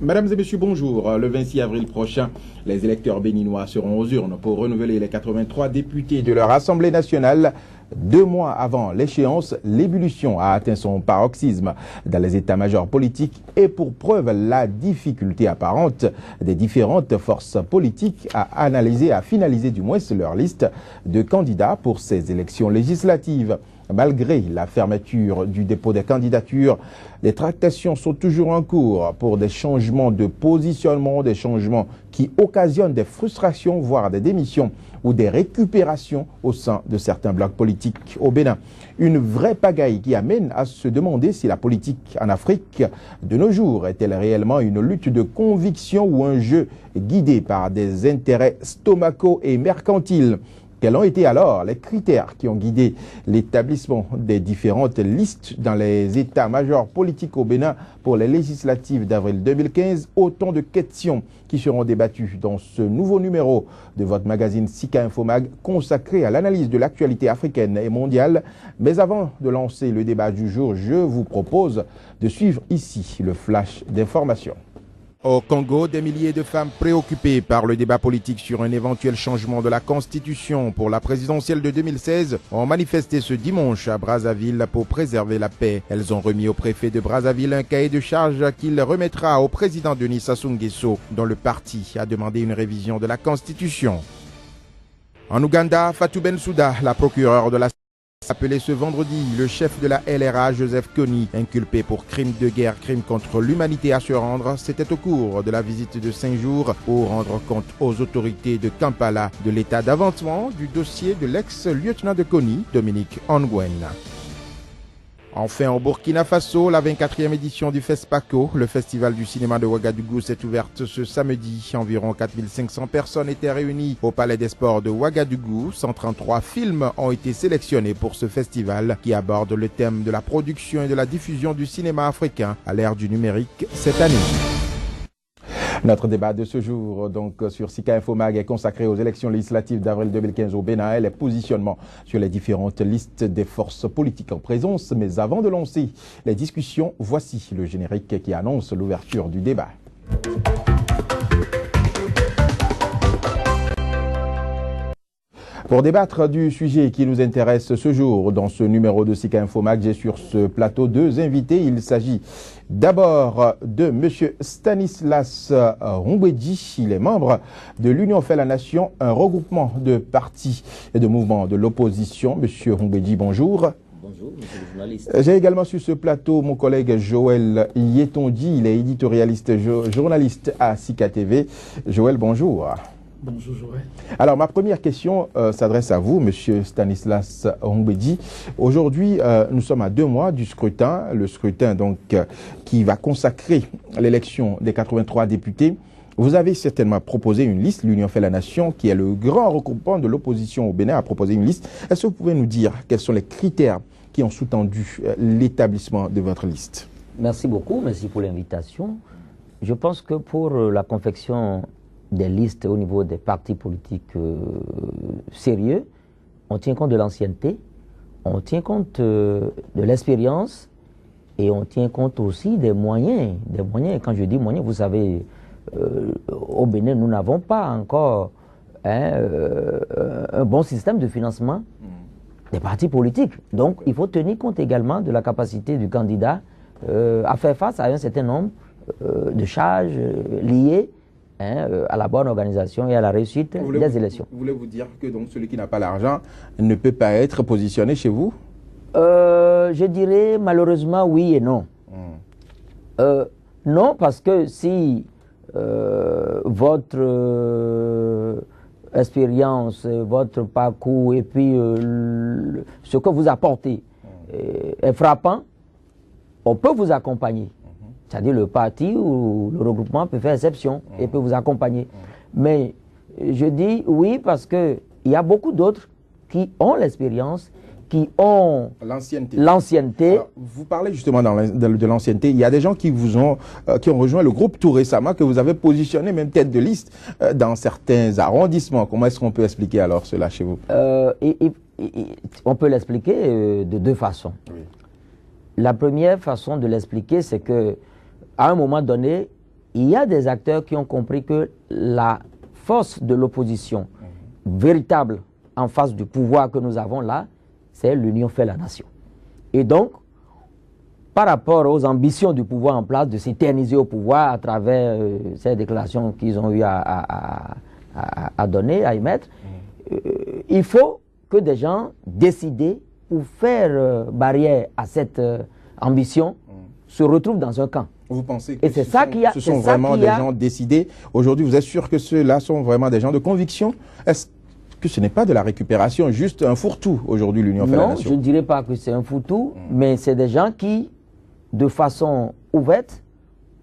Mesdames et messieurs, bonjour. Le 26 avril prochain, les électeurs béninois seront aux urnes pour renouveler les 83 députés de leur Assemblée nationale. 2 mois avant l'échéance, l'ébullition a atteint son paroxysme dans les états-majors politiques et pour preuve la difficulté apparente des différentes forces politiques à analyser, à finaliser du moins leur liste de candidats pour ces élections législatives. Malgré la fermeture du dépôt des candidatures, les tractations sont toujours en cours pour des changements de positionnement, des changements qui occasionnent des frustrations, voire des démissions ou des récupérations au sein de certains blocs politiques au Bénin. Une vraie pagaille qui amène à se demander si la politique en Afrique de nos jours est-elle réellement une lutte de conviction ou un jeu guidé par des intérêts stomacaux et mercantiles. Quels ont été alors les critères qui ont guidé l'établissement des différentes listes dans les états-majors politiques au Bénin pour les législatives d'avril 2015? Autant de questions qui seront débattues dans ce nouveau numéro de votre magazine Sika Infomag consacré à l'analyse de l'actualité africaine et mondiale. Mais avant de lancer le débat du jour, je vous propose de suivre ici le flash d'information. Au Congo, des milliers de femmes préoccupées par le débat politique sur un éventuel changement de la Constitution pour la présidentielle de 2016 ont manifesté ce dimanche à Brazzaville pour préserver la paix. Elles ont remis au préfet de Brazzaville un cahier de charges qu'il remettra au président Denis Sassou Nguesso, dont le parti a demandé une révision de la Constitution. En Ouganda, Fatou Bensouda, la procureure de la appelé ce vendredi le chef de la LRA, Joseph Kony, inculpé pour crimes de guerre, crimes contre l'humanité à se rendre. C'était au cours de la visite de 5 jours pour rendre compte aux autorités de Kampala de l'état d'avancement du dossier de l'ex-lieutenant de Kony, Dominique Ongwen. Enfin, au Burkina Faso, la 24e édition du FESPACO, le festival du cinéma de Ouagadougou, s'est ouverte ce samedi. Environ 4500 personnes étaient réunies au Palais des Sports de Ouagadougou. 133 films ont été sélectionnés pour ce festival qui aborde le thème de la production et de la diffusion du cinéma africain à l'ère du numérique cette année. Notre débat de ce jour, donc sur Sika Infomag, est consacré aux élections législatives d'avril 2015 au Bénin et les positionnements sur les différentes listes des forces politiques en présence. Mais avant de lancer les discussions, voici le générique qui annonce l'ouverture du débat. Pour débattre du sujet qui nous intéresse ce jour dans ce numéro de Sika Infomag, j'ai sur ce plateau 2 invités. Il s'agit d'abord de M. Stanislas Rumbedji. Il est membre de l'Union fait la Nation, un regroupement de partis et de mouvements de l'opposition. M. Rumbedji, bonjour. Bonjour, monsieur le journaliste. J'ai également sur ce plateau mon collègue Joël Yetondi. Il est éditorialiste, journaliste à Sika TV. Joël, bonjour. Bonjour Joël. Alors ma première question s'adresse à vous, Monsieur Stanislas Rumbedji. Aujourd'hui, nous sommes à 2 mois du scrutin, le scrutin donc qui va consacrer l'élection des 83 députés. Vous avez certainement proposé une liste, l'Union fait la Nation, qui est le grand regroupement de l'opposition au Bénin, a proposé une liste. Est-ce que vous pouvez nous dire quels sont les critères qui ont sous-tendu l'établissement de votre liste? Merci beaucoup, merci pour l'invitation. Je pense que pour la confection des listes au niveau des partis politiques sérieux, on tient compte de l'ancienneté, on tient compte de l'expérience et on tient compte aussi des moyens. Des moyens, quand je dis moyens, vous savez, au Bénin, nous n'avons pas encore un bon système de financement des partis politiques. Donc, il faut tenir compte également de la capacité du candidat à faire face à un certain nombre de charges liées à la bonne organisation et à la réussite des élections. Voulez-vous dire que donc celui qui n'a pas l'argent ne peut pas être positionné chez vous? Je dirais malheureusement oui et non. Non, parce que si votre expérience, votre parcours et puis ce que vous apportez est frappant, on peut vous accompagner. C'est-à-dire le parti ou le regroupement peut faire exception et peut vous accompagner. Mais je dis oui parce qu'il y a beaucoup d'autres qui ont l'expérience, qui ont l'ancienneté. Vous parlez justement de l'ancienneté. Il y a des gens qui ont rejoint le groupe tout récemment, que vous avez positionné même tête de liste dans certains arrondissements. Comment est-ce qu'on peut expliquer alors cela chez vous? On peut l'expliquer de 2 façons. Oui. La première façon de l'expliquer, c'est que à un moment donné, il y a des acteurs qui ont compris que la force de l'opposition véritable en face du pouvoir que nous avons là, c'est l'union fait la nation. Et donc, par rapport aux ambitions du pouvoir en place, de s'éterniser au pouvoir à travers ces déclarations qu'ils ont eu à donner, à émettre, il faut que des gens décidés pour faire barrière à cette ambition se retrouvent dans un camp. Vous pensez que ce sont vraiment des gens décidés? Aujourd'hui, vous êtes sûr que ceux-là sont vraiment des gens de conviction? Est-ce que ce n'est pas de la récupération, juste un fourre-tout aujourd'hui, l'Union fait la nation? Non, je ne dirais pas que c'est un fourre-tout, mais c'est des gens qui, de façon ouverte,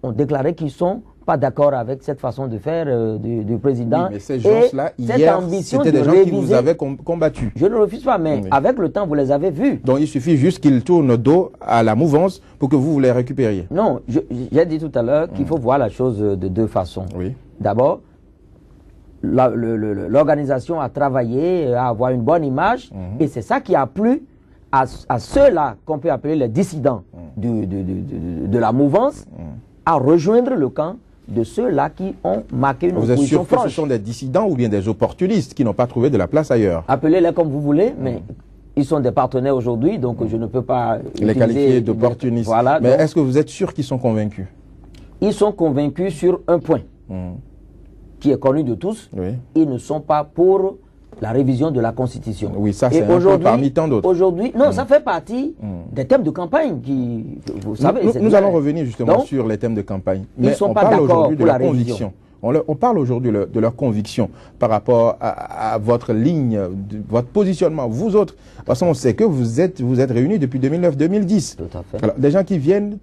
ont déclaré qu'ils ne sont pas d'accord avec cette façon de faire du président. Oui, mais ces gens-là, hier, c'était des gens qui vous avaient combattu. Je ne le refuse pas, mais avec le temps, vous les avez vus. Donc il suffit juste qu'ils tournent dos à la mouvance pour que vous les récupériez. Non, j'ai dit tout à l'heure qu'il faut voir la chose de deux façons. Oui. D'abord, l'organisation a travaillé à avoir une bonne image, et c'est ça qui a plu à ceux-là qu'on peut appeler les dissidents de la mouvance, à rejoindre le camp de ceux-là qui ont marqué une opposition franche. Vous êtes sûr que ce sont des dissidents ou bien des opportunistes qui n'ont pas trouvé de la place ailleurs? Appelez-les comme vous voulez, mais ils sont des partenaires aujourd'hui, donc je ne peux pas les qualifier d'opportunistes. Voilà, mais est-ce que vous êtes sûr qu'ils sont convaincus? Ils sont convaincus sur un point qui est connu de tous. Oui. Ils ne sont pas pour la révision de la Constitution. Oui, ça c'est un point parmi tant d'autres. Aujourd'hui, non, ça fait partie des thèmes de campagne qui, vous savez... Nous allons revenir justement sur les thèmes de campagne. Mais ils ne sont pas d'accord pour la révision. On parle aujourd'hui de leur conviction par rapport à votre ligne, votre positionnement. Vous autres, de toute façon, on sait que vous êtes réunis depuis 2009-2010. Tout à fait. Alors, des gens qui viennent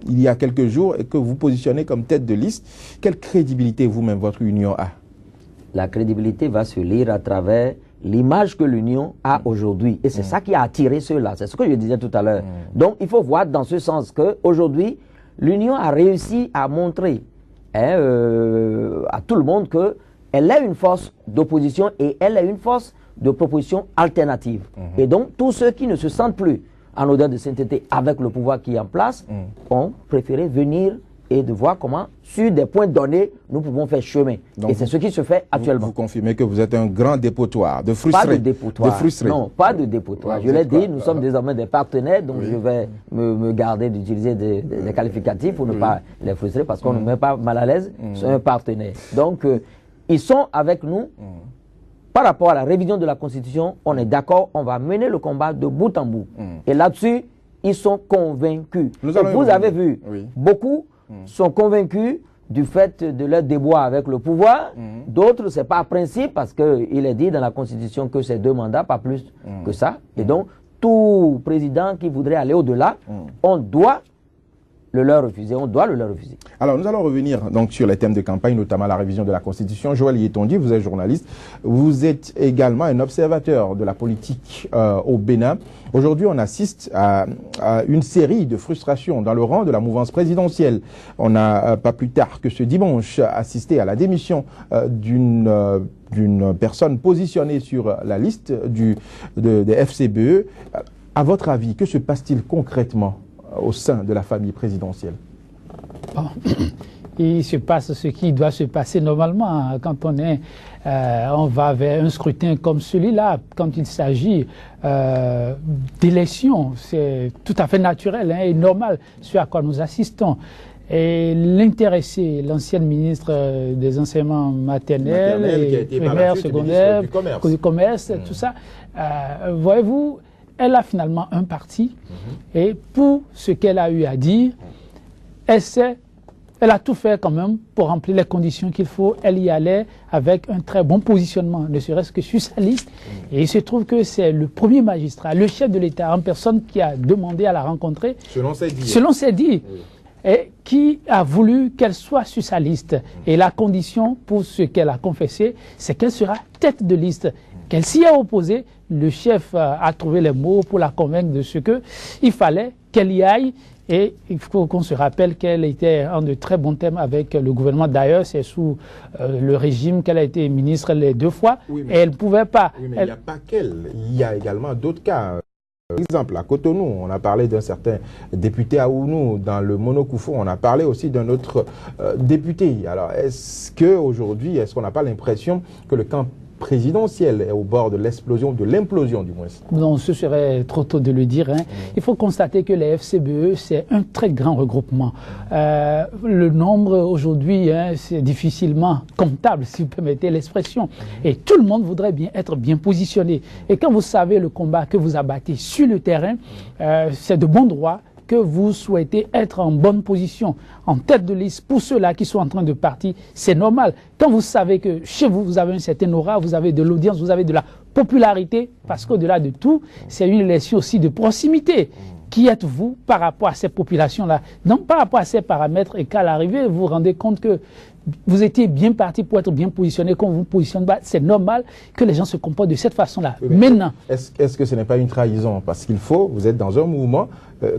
il y a quelques jours et que vous positionnez comme tête de liste, quelle crédibilité vous-même votre union a? La crédibilité va se lire à travers l'image que l'Union a aujourd'hui. Et c'est ça qui a attiré ceux-là. C'est ce que je disais tout à l'heure. Donc, il faut voir dans ce sens qu'aujourd'hui, l'Union a réussi à montrer à tout le monde qu'elle est une force d'opposition et elle est une force de proposition alternative. Et donc, tous ceux qui ne se sentent plus en odeur de sainteté avec le pouvoir qui est en place ont préféré venir et de voir comment, sur des points donnés, nous pouvons faire chemin. Donc et c'est ce qui se fait actuellement. Vous confirmez que vous êtes un grand dépotoir, de frustrés. Pas de dépotoir. Non, pas de dépotoir. Je l'ai dit, nous sommes désormais des partenaires, donc je vais me garder d'utiliser des qualificatifs pour ne pas les frustrer, parce qu'on ne met pas mal à l'aise. C'est un partenaire. Donc, ils sont avec nous. Par rapport à la révision de la Constitution, on est d'accord, on va mener le combat de bout en bout. Et là-dessus, ils sont convaincus. Et vous avez vu, beaucoup sont convaincus du fait de leur déboire avec le pouvoir. D'autres, c'est par principe, parce qu'il est dit dans la Constitution que c'est 2 mandats, pas plus que ça. Et donc, tout président qui voudrait aller au-delà, on doit le leur refuser. On doit le leur refuser. Alors, nous allons revenir donc sur les thèmes de campagne, notamment la révision de la Constitution. Joël Yetondi, vous êtes journaliste. Vous êtes également un observateur de la politique au Bénin. Aujourd'hui, on assiste à une série de frustrations dans le rang de la mouvance présidentielle. On a, pas plus tard que ce dimanche, assisté à la démission d'une personne positionnée sur la liste des FCBE. À votre avis, que se passe-t-il concrètement au sein de la famille présidentielle? Bon, il se passe ce qui doit se passer normalement quand on va vers un scrutin comme celui-là, quand il s'agit d'élections. C'est tout à fait naturel et normal ce à quoi nous assistons. Et l'intéressé, l'ancienne ministre des enseignements maternels et primaires, secondaires, du commerce, tout ça, voyez-vous, elle a finalement un parti et pour ce qu'elle a eu à dire, elle a tout fait quand même pour remplir les conditions qu'il faut. Elle y allait avec un très bon positionnement, ne serait-ce que sur sa liste. Et il se trouve que c'est le premier magistrat, le chef de l'État en personne qui a demandé à la rencontrer. Selon ses dires. Selon ses dires. Oui. Et qui a voulu qu'elle soit sur sa liste. Et la condition pour ce qu'elle a confessé, c'est qu'elle sera tête de liste. Qu'elle s'y est opposée, le chef a trouvé les mots pour la convaincre de ce qu'il fallait qu'elle y aille. Et il faut qu'on se rappelle qu'elle était en de très bons termes avec le gouvernement. D'ailleurs, c'est sous le régime qu'elle a été ministre les 2 fois. Oui, et elle ne pouvait pas. Oui, mais il n'y a pas qu'elle. Il y a également d'autres cas. Exemple, à Cotonou, on a parlé d'un certain député Aounou. Dans le Monokoufo, on a parlé aussi d'un autre député. Alors, est-ce qu'aujourd'hui, est-ce qu'on n'a pas l'impression que le camp présidentiel est au bord de l'explosion, de l'implosion du moins? Non, ce serait trop tôt de le dire. Il faut constater que les FCBE, c'est un très grand regroupement. Le nombre aujourd'hui, c'est difficilement comptable, si vous permettez l'expression. Et tout le monde voudrait bien être bien positionné. Et quand vous savez le combat que vous abattez sur le terrain, c'est de bon droit que vous souhaitez être en bonne position, en tête de liste pour ceux-là qui sont en train de partir, c'est normal. Quand vous savez que chez vous, vous avez un certain aura, vous avez de l'audience, vous avez de la popularité, parce qu'au-delà de tout, c'est une élection aussi de proximité. Qui êtes-vous par rapport à ces populations-là? Donc, par rapport à ces paramètres, et qu'à l'arrivée, vous vous rendez compte que vous étiez bien parti pour être bien positionné. Quand vous vous positionnez, c'est normal que les gens se comportent de cette façon-là. Oui, maintenant, est-ce que ce n'est pas une trahison? Parce qu'il faut, vous êtes dans un mouvement,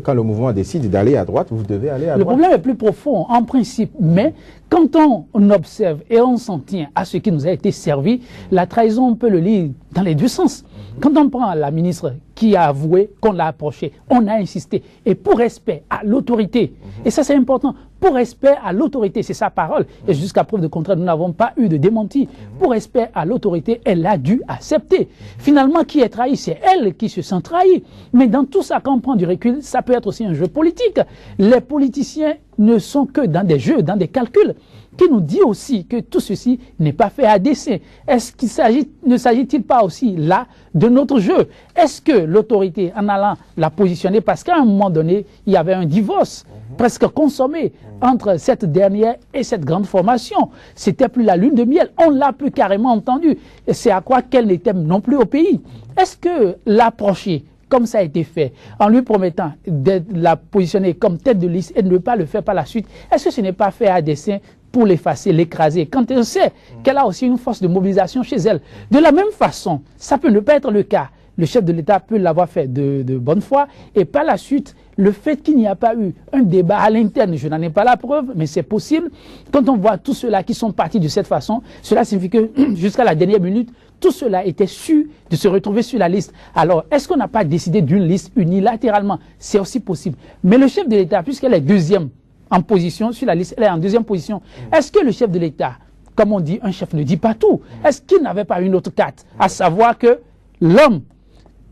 quand le mouvement décide d'aller à droite, vous devez aller à droite. Le problème est plus profond, en principe. Mais quand on observe et on s'en tient à ce qui nous a été servi, la trahison, on peut le lire dans les deux sens. Quand on prend la ministre qui a avoué qu'on l'a approché, on a insisté. Et pour respect à l'autorité, et ça c'est important, pour respect à l'autorité, c'est sa parole, et jusqu'à preuve de contraire, nous n'avons pas eu de démenti. Pour respect à l'autorité, elle a dû accepter. Finalement, qui est trahi, c'est elle qui se sent trahie. Mais dans tout ça, quand on prend du recul, ça peut être aussi un jeu politique. Les politiciens ne sont que dans des jeux, dans des calculs, qui nous dit aussi que tout ceci n'est pas fait à dessein. Est-ce qu'il ne s'agit-il pas aussi là de notre jeu? Est-ce que l'autorité, en allant la positionner, parce qu'à un moment donné, il y avait un divorce presque consommé entre cette dernière et cette grande formation. C'était plus la lune de miel. On l'a plus carrément entendu. Et c'est à quoi qu'elle n'était non plus au pays. Est-ce que l'approcher, comme ça a été fait, en lui promettant de la positionner comme tête de liste et de ne pas le faire par la suite, est-ce que ce n'est pas fait à dessein pour l'effacer, l'écraser, quand elle sait qu'elle a aussi une force de mobilisation chez elle? De la même façon, ça peut ne pas être le cas. Le chef de l'État peut l'avoir fait de bonne foi, et par la suite, le fait qu'il n'y a pas eu un débat à l'interne, je n'en ai pas la preuve, mais c'est possible. Quand on voit tous ceux-là qui sont partis de cette façon, cela signifie que jusqu'à la dernière minute, tout cela était sûr de se retrouver sur la liste. Alors, est-ce qu'on n'a pas décidé d'une liste unilatéralement? C'est aussi possible. Mais le chef de l'État, puisqu'elle est deuxième en position sur la liste, elle est en deuxième position, est-ce que le chef de l'État, comme on dit, un chef ne dit pas tout, est-ce qu'il n'avait pas une autre carte, à savoir que l'homme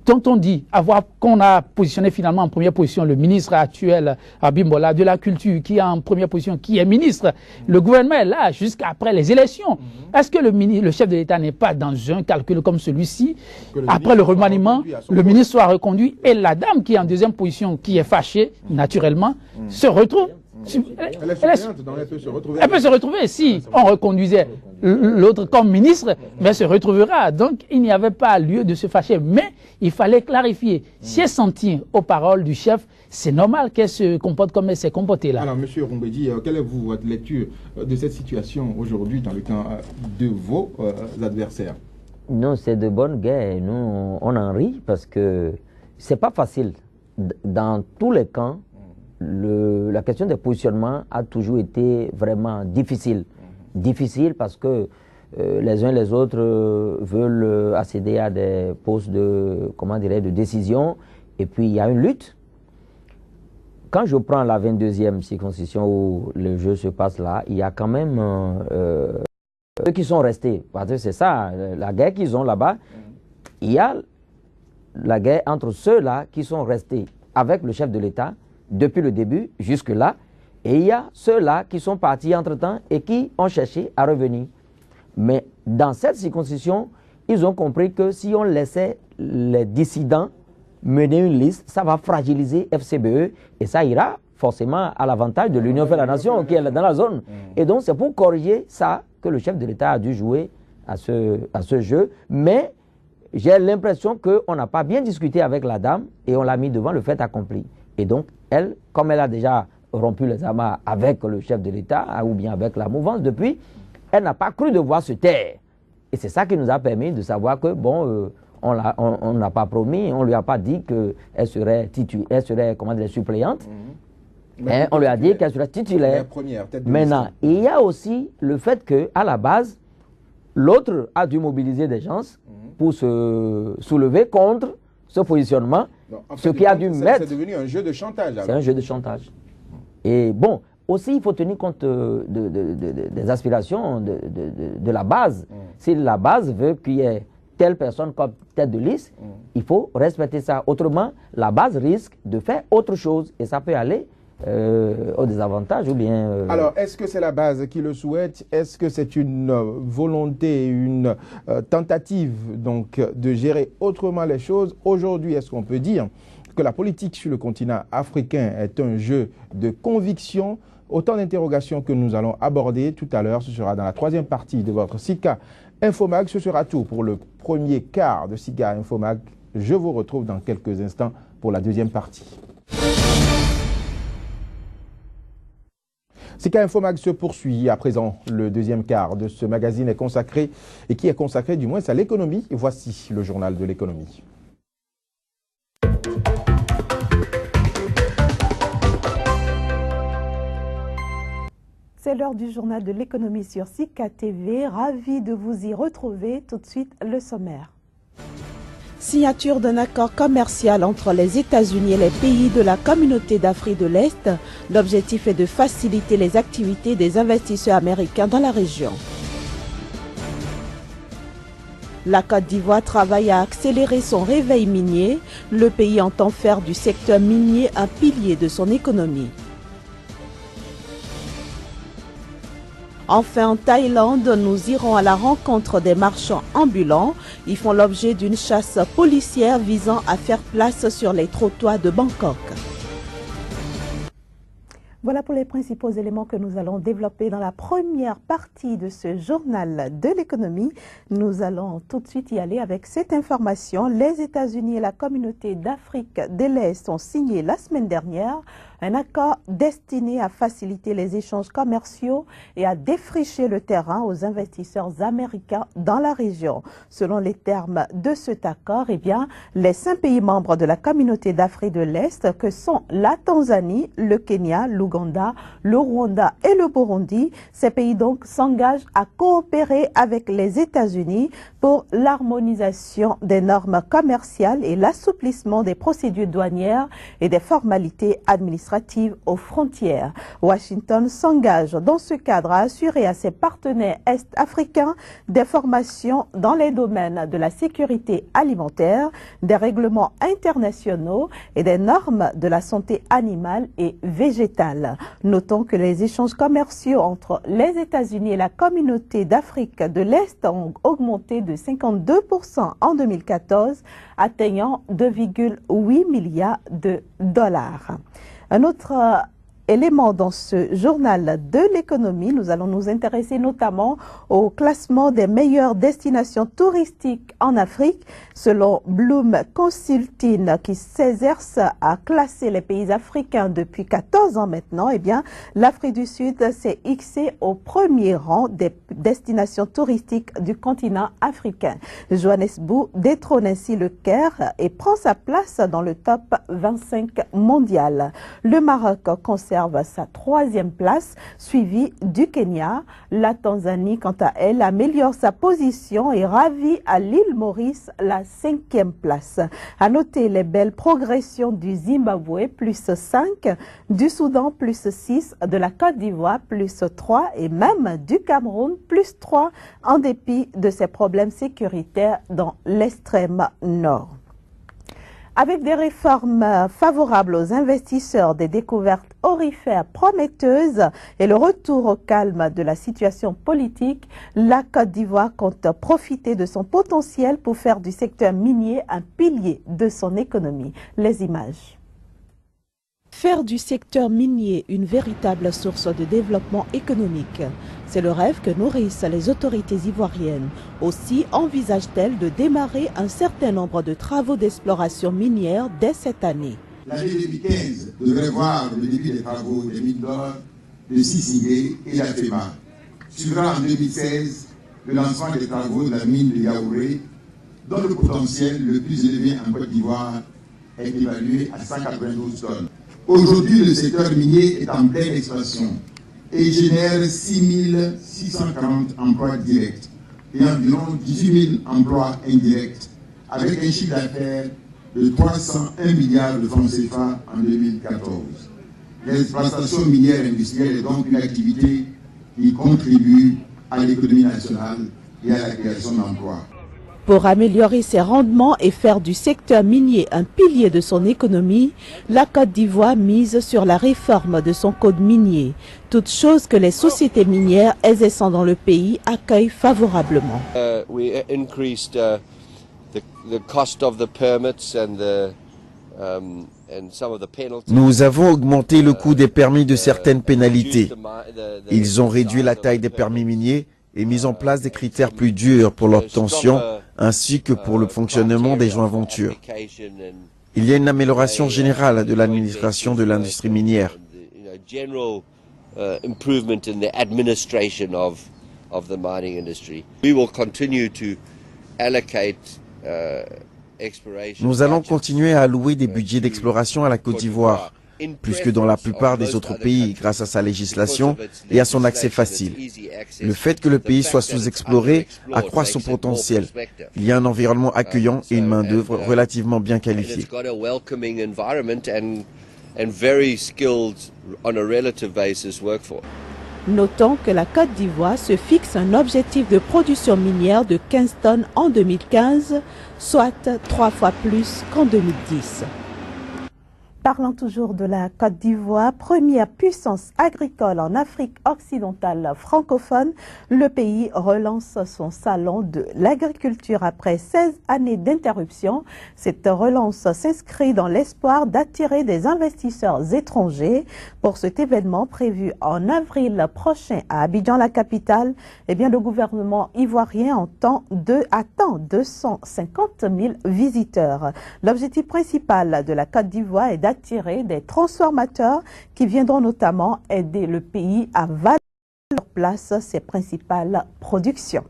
dont on dit qu'on a positionné finalement en première position le ministre actuel Abimbola de la culture, qui est en première position, qui est ministre, le gouvernement est là jusqu'après les élections. Est-ce que le chef de l'État n'est pas dans un calcul comme celui-ci? Après le remaniement, le ministre soit reconduit et la dame qui est en deuxième position, qui est fâchée, naturellement, se retrouve. Elle peut se retrouver si on reconduisait l'autre comme ministre, mais elle se retrouvera. Donc il n'y avait pas lieu de se fâcher. Mais il fallait clarifier. Si elle s'en tient aux paroles du chef, c'est normal qu'elle se comporte comme elle s'est comportée là. Alors, M. Rumbedi, quelle est votre lecture de cette situation aujourd'hui dans le camp de vos adversaires? Non, c'est de bonne guerre. Nous, on en rit parce que c'est pas facile. Dans tous les camps, la question des positionnements a toujours été vraiment difficile. Difficile parce que les uns les autres veulent accéder à des postes de, de décision, et puis il y a une lutte. Quand je prends la 22e circonscription où le jeu se passe là, il y a quand même ceux qui sont restés. Parce que c'est ça, la guerre qu'ils ont là-bas, il y a la guerre entre ceux-là qui sont restés avec le chef de l'État depuis le début jusque-là, et il y a ceux-là qui sont partis entre-temps et qui ont cherché à revenir. Mais dans cette circonscription, ils ont compris que si on laissait les dissidents mener une liste, ça va fragiliser FCBE et ça ira forcément à l'avantage de l'Union fait la Nation qui est dans la zone. Et donc c'est pour corriger ça que le chef de l'État a dû jouer à ce jeu. Mais j'ai l'impression qu'on n'a pas bien discuté avec la dame et on l'a mis devant le fait accompli. Et donc, elle, comme elle a déjà rompu les amarres avec le chef de l'État, ou bien avec la mouvance depuis, elle n'a pas cru devoir se taire. Et c'est ça qui nous a permis de savoir que, bon, on n'a pas promis, on ne lui a pas dit qu'elle serait suppléante. Mais on lui a dit qu'elle serait titulaire. Maintenant, il y a aussi le fait qu'à la base, l'autre a dû mobiliser des gens pour se soulever contre ce positionnement, Non, en ce fait, qui a dû mettre... C'est devenu un jeu de chantage. C'est un jeu de chantage. Et bon, aussi, il faut tenir compte des aspirations de la base. Si la base veut qu'il y ait telle personne comme tête de liste, il faut respecter ça. Autrement, la base risque de faire autre chose et ça peut aller au désavantage ou bien... Alors, est-ce que c'est la base qui le souhaite? Est-ce que c'est une volonté, une tentative donc, de gérer autrement les choses? Aujourd'hui, est-ce qu'on peut dire que la politique sur le continent africain est un jeu de conviction? Autant d'interrogations que nous allons aborder tout à l'heure. Ce sera dans la troisième partie de votre SICA Infomag. Ce sera tout pour le premier quart de SICA Infomag. Je vous retrouve dans quelques instants pour la deuxième partie. SICA Infomag se poursuit. À présent, le deuxième quart de ce magazine est consacré, et qui est consacré du moins à l'économie. Voici le journal de l'économie. C'est l'heure du journal de l'économie sur SICA TV. Ravi de vous y retrouver. Tout de suite, le sommaire. Signature d'un accord commercial entre les États-Unis et les pays de la communauté d'Afrique de l'Est. L'objectif est de faciliter les activités des investisseurs américains dans la région. La Côte d'Ivoire travaille à accélérer son réveil minier. Le pays entend faire du secteur minier un pilier de son économie. Enfin, en Thaïlande, nous irons à la rencontre des marchands ambulants. Ils font l'objet d'une chasse policière visant à faire place sur les trottoirs de Bangkok. Voilà pour les principaux éléments que nous allons développer dans la première partie de ce journal de l'économie. Nous allons tout de suite y aller avec cette information. Les États-Unis et la communauté d'Afrique de l'Est ont signé la semaine dernière un accord destiné à faciliter les échanges commerciaux et à défricher le terrain aux investisseurs américains dans la région. Selon les termes de cet accord, les 5 pays membres de la communauté d'Afrique de l'Est, que sont la Tanzanie, le Kenya, l'Ouganda, le Rwanda et le Burundi, ces pays donc s'engagent à coopérer avec les États-Unis pour l'harmonisation des normes commerciales et l'assouplissement des procédures douanières et des formalités administratives aux frontières. Washington s'engage dans ce cadre à assurer à ses partenaires est-africains des formations dans les domaines de la sécurité alimentaire, des règlements internationaux et des normes de la santé animale et végétale. Notons que les échanges commerciaux entre les États-Unis et la communauté d'Afrique de l'Est ont augmenté de 52% en 2014, atteignant 2,8 milliards de dollars. Un autre élément dans ce journal de l'économie, nous allons nous intéresser notamment au classement des meilleures destinations touristiques en Afrique. Selon Bloom Consulting, qui s'exerce à classer les pays africains depuis 14 ans maintenant, l'Afrique du Sud s'est hissée au premier rang des destinations touristiques du continent africain. Johannesburg détrône ainsi le Caire et prend sa place dans le top 25 mondial. Le Maroc conserve sa 3e place, suivie du Kenya. La Tanzanie, quant à elle, améliore sa position et ravit à l'île Maurice la 5e place. À noter les belles progressions du Zimbabwe, plus 5, du Soudan, plus 6, de la Côte d'Ivoire, plus 3 et même du Cameroun, plus 3, en dépit de ses problèmes sécuritaires dans l'extrême nord. Avec des réformes favorables aux investisseurs, des découvertes aurifères prometteuses et le retour au calme de la situation politique, la Côte d'Ivoire compte profiter de son potentiel pour faire du secteur minier un pilier de son économie. Les images. Faire du secteur minier une véritable source de développement économique, c'est le rêve que nourrissent les autorités ivoiriennes. Aussi envisagent-elles de démarrer un certain nombre de travaux d'exploration minière dès cette année. L'année 2015 devrait voir le début des travaux des mines d'or de Sissigé et d'Afema. Suivra en 2016 le lancement des travaux de la mine de Yaouré, dont le potentiel le plus élevé en Côte d'Ivoire est évalué à 192 tonnes. Aujourd'hui, le secteur minier est en pleine expansion et génère 6 640 emplois directs et environ 18 000 emplois indirects, avec un chiffre d'affaires de 301 milliards de francs CFA en 2014. L'exploitation minière industrielle est donc une activité qui contribue à l'économie nationale et à la création d'emplois. Pour améliorer ses rendements et faire du secteur minier un pilier de son économie, la Côte d'Ivoire mise sur la réforme de son code minier, toute chose que les sociétés minières exerçant dans le pays accueillent favorablement. Nous avons augmenté le coût des permis de certaines pénalités. Ils ont réduit la taille des permis miniers et mis en place des critères plus durs pour l'obtention ainsi que pour le fonctionnement des jointventures. Il y a une amélioration générale de l'administration de l'industrie minière. Nous allons continuer à allouer des budgets d'exploration à la Côte d'Ivoire, plus que dans la plupart des autres pays grâce à sa législation et à son accès facile. Le fait que le pays soit sous-exploré accroît son potentiel. Il y a un environnement accueillant et une main-d'œuvre relativement bien qualifiée. Notons que la Côte d'Ivoire se fixe un objectif de production minière de 15 tonnes en 2015, soit 3 fois plus qu'en 2010. Parlons toujours de la Côte d'Ivoire, première puissance agricole en Afrique occidentale francophone. Le pays relance son salon de l'agriculture après 16 années d'interruption. Cette relance s'inscrit dans l'espoir d'attirer des investisseurs étrangers. Pour cet événement prévu en avril prochain à Abidjan, la capitale, eh bien, le gouvernement ivoirien attend 250 000 visiteurs. L'objectif principal de la Côte d'Ivoire est d'attirer des transformateurs qui viendront notamment aider le pays à valoriser sur place ses principales productions.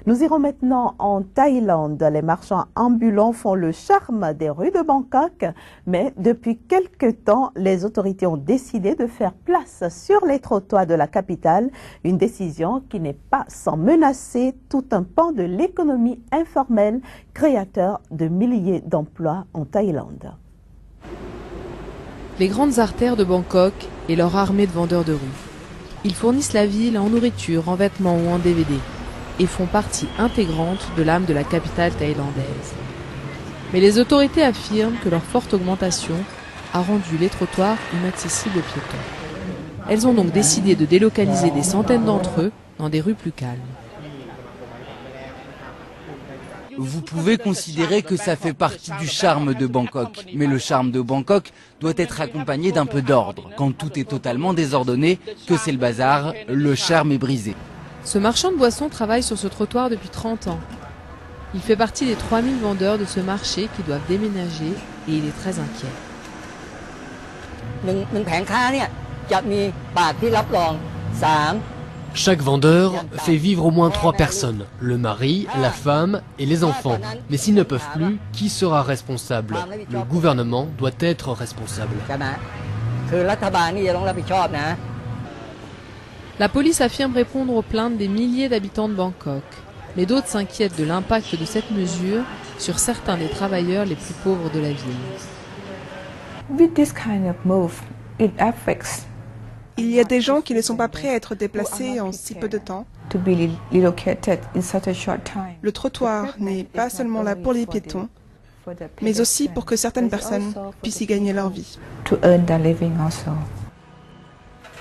Nous irons maintenant en Thaïlande. Les marchands ambulants font le charme des rues de Bangkok, mais depuis quelque temps, les autorités ont décidé de faire place sur les trottoirs de la capitale, une décision qui n'est pas sans menacer tout un pan de l'économie informelle, créateur de milliers d'emplois en Thaïlande. Les grandes artères de Bangkok et leur armée de vendeurs de rue. Ils fournissent la ville en nourriture, en vêtements ou en DVD et font partie intégrante de l'âme de la capitale thaïlandaise. Mais les autorités affirment que leur forte augmentation a rendu les trottoirs inaccessibles aux piétons. Elles ont donc décidé de délocaliser des centaines d'entre eux dans des rues plus calmes. Vous pouvez considérer que ça fait partie du charme de Bangkok. Mais le charme de Bangkok doit être accompagné d'un peu d'ordre. Quand tout est totalement désordonné, que c'est le bazar, le charme est brisé. Ce marchand de boissons travaille sur ce trottoir depuis 30 ans. Il fait partie des 3000 vendeurs de ce marché qui doivent déménager et il est très inquiet. Chaque vendeur fait vivre au moins 3 personnes, le mari, la femme et les enfants. Mais s'ils ne peuvent plus, qui sera responsable? Le gouvernement doit être responsable. La police affirme répondre aux plaintes des milliers d'habitants de Bangkok. Mais d'autres s'inquiètent de l'impact de cette mesure sur certains des travailleurs les plus pauvres de la ville. Il y a des gens qui ne sont pas prêts à être déplacés en si peu de temps. Le trottoir n'est pas seulement là pour les piétons, mais aussi pour que certaines personnes puissent y gagner leur vie.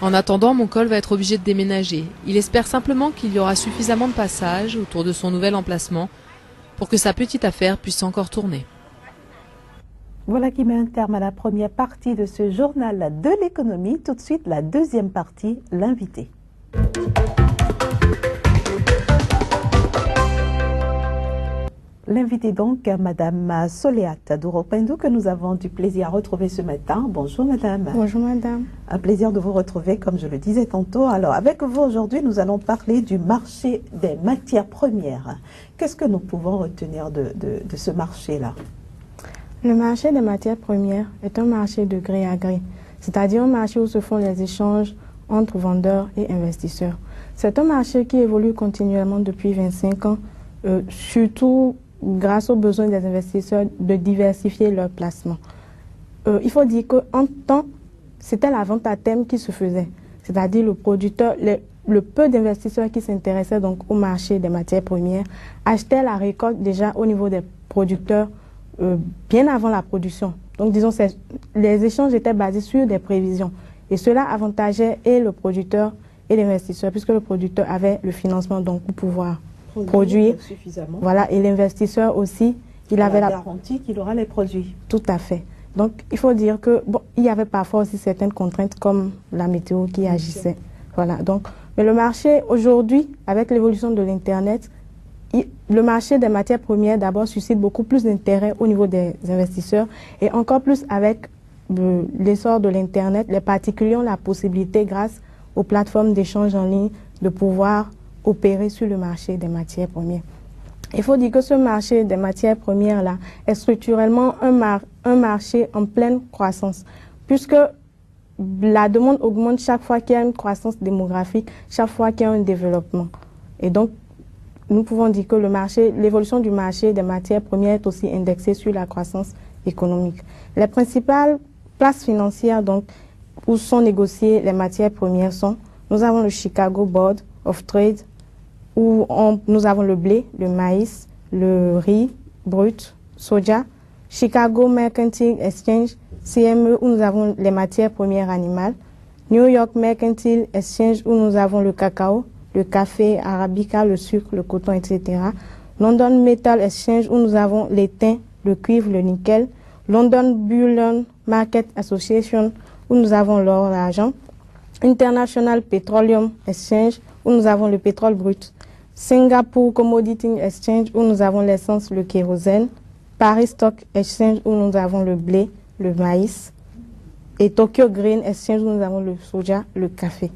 En attendant, Moncol va être obligé de déménager. Il espère simplement qu'il y aura suffisamment de passages autour de son nouvel emplacement pour que sa petite affaire puisse encore tourner. Voilà qui met un terme à la première partie de ce journal de l'économie. Tout de suite, la deuxième partie, l'invité. L'invité donc, Madame Soléat Douropendou, que nous avons du plaisir à retrouver ce matin. Bonjour Madame. Bonjour Madame. Un plaisir de vous retrouver, comme je le disais tantôt. Alors, avec vous aujourd'hui, nous allons parler du marché des matières premières. Qu'est-ce que nous pouvons retenir de ce marché-là? Le marché des matières premières est un marché de gré à gré, c'est-à-dire un marché où se font les échanges entre vendeurs et investisseurs. C'est un marché qui évolue continuellement depuis 25 ans, surtout grâce aux besoins des investisseurs, de diversifier leurs placements. Il faut dire qu'en temps, c'était la vente à terme qui se faisait. C'est-à-dire le producteur, le peu d'investisseurs qui s'intéressaient donc au marché des matières premières achetaient la récolte déjà au niveau des producteurs bien avant la production. Donc disons, les échanges étaient basés sur des prévisions. Et cela avantageait et le producteur et l'investisseur, puisque le producteur avait le financement donc pour pouvoir produire suffisamment. Voilà, et l'investisseur aussi, il avait la garantie qu'il aura les produits. Tout à fait. Donc il faut dire que bon, il y avait parfois aussi certaines contraintes comme la météo qui agissait. Voilà. Donc, mais le marché aujourd'hui, avec l'évolution de l'Internet, le marché des matières premières d'abord suscite beaucoup plus d'intérêt au niveau des investisseurs et encore plus avec l'essor de l'Internet, les particuliers ont la possibilité, grâce aux plateformes d'échange en ligne, de pouvoir opérer sur le marché des matières premières. Il faut dire que ce marché des matières premières-là est structurellement un marché en pleine croissance, puisque la demande augmente chaque fois qu'il y a une croissance démographique, chaque fois qu'il y a un développement. Et donc, nous pouvons dire que l'évolution du marché des matières premières est aussi indexée sur la croissance économique. Les principales places financières donc, où sont négociées les matières premières sont, nous avons le Chicago Board of Trade, où nous avons le blé, le maïs, le riz brut, soja, Chicago Mercantile Exchange, CME, où nous avons les matières premières animales, New York Mercantile Exchange, où nous avons le cacao, le café, arabica, le sucre, le coton, etc. London Metal Exchange, où nous avons l'étain, le cuivre, le nickel, London Bullion Market Association, où nous avons l'or, l'argent, International Petroleum Exchange, où nous avons le pétrole brut, Singapore Commodity Exchange, où nous avons l'essence, le kérosène, Paris Stock Exchange, où nous avons le blé, le maïs, et Tokyo Green Exchange, où nous avons le soja, le café.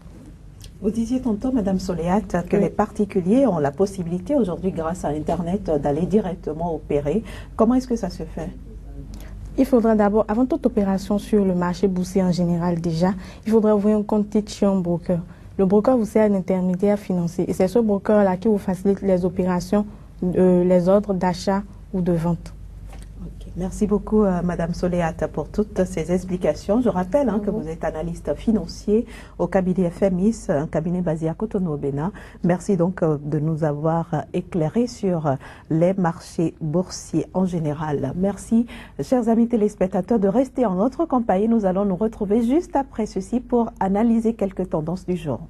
Vous disiez tantôt, Madame Soléat, que les particuliers ont la possibilité aujourd'hui, grâce à Internet, d'aller directement opérer. Comment est-ce que ça se fait? Il faudra d'abord, avant toute opération sur le marché boursier en général déjà, il faudra ouvrir un compte titre chez un broker. Le broker vous sert d'intermédiaire financier et c'est ce broker-là qui vous facilite les opérations, les ordres d'achat ou de vente. Merci beaucoup, Madame Soléat, pour toutes ces explications. Je rappelle que vous êtes analyste financier au cabinet FMIS, un cabinet basé à Cotonou, au Bénin. Merci donc de nous avoir éclairé sur les marchés boursiers en général. Merci, chers amis téléspectateurs, de rester en notre compagnie. Nous allons nous retrouver juste après ceci pour analyser quelques tendances du jour.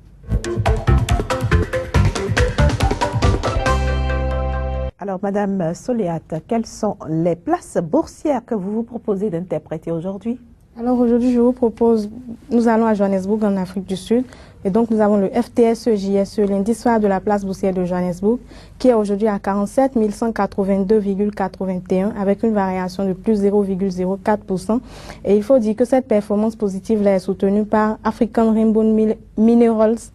Alors, Madame Soléat, quelles sont les places boursières que vous vous proposez d'interpréter aujourd'hui? Alors aujourd'hui, je vous propose, nous allons à Johannesburg en Afrique du Sud et donc nous avons le FTSE-JSE, l'indice phare de la place boursière de Johannesburg, qui est aujourd'hui à 47 182,81 avec une variation de plus 0,04%. Et il faut dire que cette performance positive-là est soutenue par African Rainbow Minerals,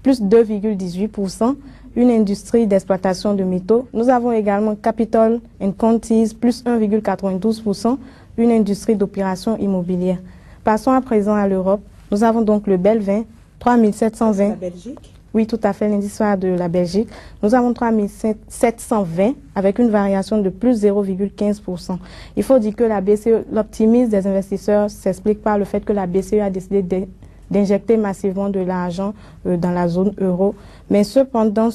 plus 2,18%. Une industrie d'exploitation de métaux. Nous avons également Capital & Contis, plus 1,92%, une industrie d'opération immobilière. Passons à présent à l'Europe. Nous avons donc le Belvin, 3720. La Belgique? Oui, tout à fait, l'indice phare de la Belgique. Nous avons 3720 avec une variation de plus 0,15%. Il faut dire que la BCE, l'optimisme des investisseurs s'explique par le fait que la BCE a décidé d'injecter massivement de l'argent dans la zone euro. Mais cependant,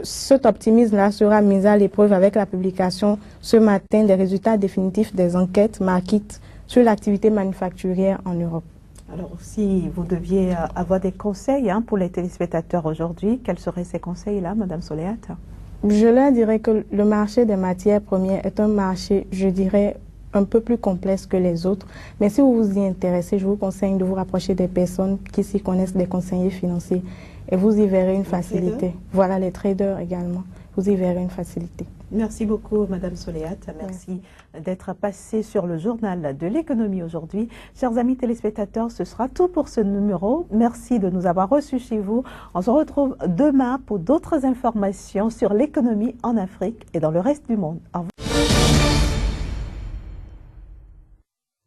cet optimisme-là sera mis à l'épreuve avec la publication ce matin des résultats définitifs des enquêtes market sur l'activité manufacturière en Europe. Alors, si vous deviez avoir des conseils pour les téléspectateurs aujourd'hui, quels seraient ces conseils-là, Madame Soléat? Je leur dirais que le marché des matières premières est un marché, je dirais, un peu plus complexe que les autres. Mais si vous vous y intéressez, je vous conseille de vous rapprocher des personnes qui s'y connaissent, des conseillers financiers. Et vous y verrez une facilité. Voilà, les traders également. Vous y verrez une facilité. Merci beaucoup, Madame Soléat. Merci d'être passée sur le journal de l'économie aujourd'hui. Chers amis téléspectateurs, ce sera tout pour ce numéro. Merci de nous avoir reçus chez vous. On se retrouve demain pour d'autres informations sur l'économie en Afrique et dans le reste du monde. Au revoir.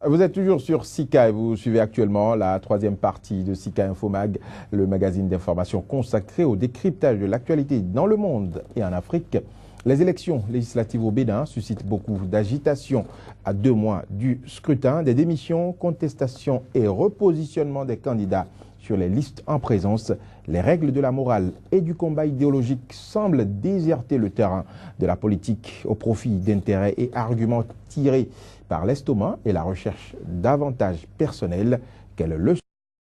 Vous êtes toujours sur Sika et vous suivez actuellement la troisième partie de Sika Infomag, le magazine d'information consacré au décryptage de l'actualité dans le monde et en Afrique. Les élections législatives au Bénin suscitent beaucoup d'agitation à 2 mois du scrutin. Des démissions, contestations et repositionnements des candidats sur les listes en présence. Les règles de la morale et du combat idéologique semblent déserter le terrain de la politique au profit d'intérêts et arguments tirés par l'estomac et la recherche d'avantages personnels. Quelle leçon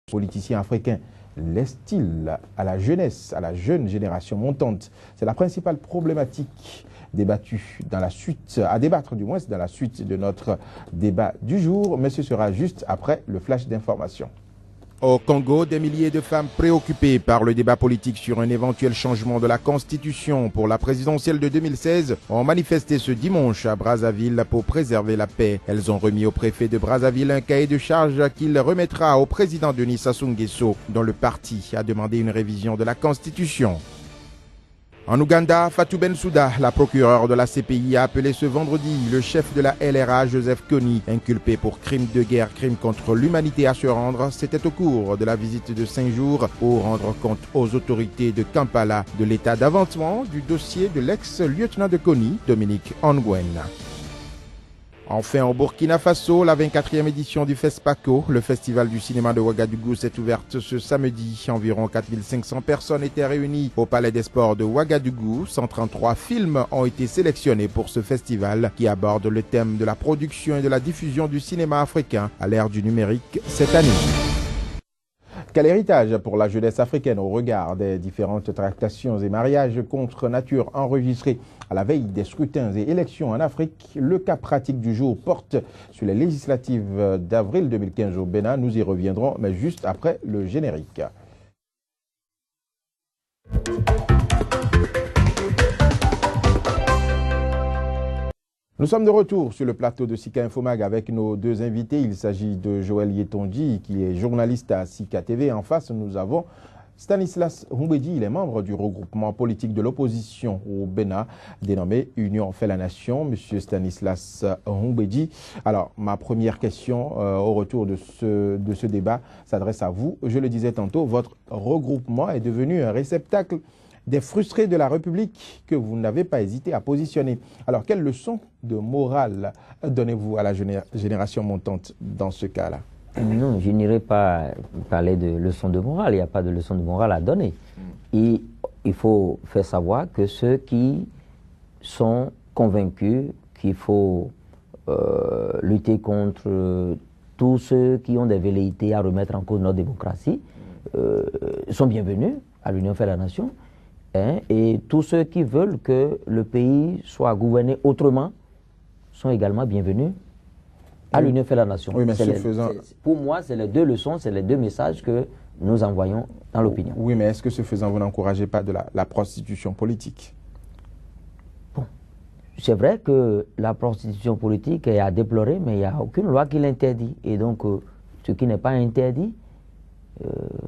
les politiciens africains laissent-ils à la jeunesse, à la jeune génération montante? C'est la principale problématique débattue dans la suite, à débattre du moins dans la suite de notre débat du jour, mais ce sera juste après le flash d'information. Au Congo, des milliers de femmes préoccupées par le débat politique sur un éventuel changement de la Constitution pour la présidentielle de 2016 ont manifesté ce dimanche à Brazzaville pour préserver la paix. Elles ont remis au préfet de Brazzaville un cahier de charges qu'il remettra au président Denis Sassou Nguesso, dont le parti a demandé une révision de la Constitution. En Ouganda, Fatou Bensouda, la procureure de la CPI, a appelé ce vendredi le chef de la LRA, Joseph Kony, inculpé pour crimes de guerre, crimes contre l'humanité à se rendre. C'était au cours de la visite de 5 jours pour rendre compte aux autorités de Kampala de l'état d'avancement du dossier de l'ex-lieutenant de Kony, Dominique Ongwen. Enfin, au Burkina Faso, la 24e édition du FESPACO, le festival du cinéma de Ouagadougou, s'est ouverte ce samedi. Environ 4500 personnes étaient réunies au Palais des Sports de Ouagadougou. 133 films ont été sélectionnés pour ce festival qui aborde le thème de la production et de la diffusion du cinéma africain à l'ère du numérique cette année. Quel héritage pour la jeunesse africaine au regard des différentes tractations et mariages contre nature enregistrés à la veille des scrutins et élections en Afrique? Le cas pratique du jour porte sur les législatives d'avril 2015 au Bénin. Nous y reviendrons, mais juste après le générique. Nous sommes de retour sur le plateau de Sika Infomag avec nos 2 invités. Il s'agit de Joël Yetonji, qui est journaliste à Sika TV. En face, nous avons Stanislas Humbedi. Il est membre du regroupement politique de l'opposition au Bénin, dénommé Union fait la Nation. Monsieur Stanislas Humbedi. Alors, ma première question au retour de ce débat s'adresse à vous. Je le disais tantôt, votre regroupement est devenu un réceptacle des frustrés de la République que vous n'avez pas hésité à positionner. Alors, quelle leçon de morale donnez-vous à la génération montante dans ce cas-là? Non, je n'irai pas parler de leçon de morale. Il n'y a pas de leçon de morale à donner. Et il faut faire savoir que ceux qui sont convaincus qu'il faut lutter contre tous ceux qui ont des velléités à remettre en cause notre démocratie sont bienvenus à l'Union fait la Nation. Et tous ceux qui veulent que le pays soit gouverné autrement sont également bienvenus à l'Union fait la Nation. Oui, mais pour moi, c'est les 2 leçons, c'est les 2 messages que nous envoyons dans l'opinion. Oui, mais est-ce que ce faisant, vous n'encouragez pas de la prostitution politique? Bon, c'est vrai que la prostitution politique est à déplorer, mais il n'y a aucune loi qui l'interdit. Et donc, ce qui n'est pas interdit,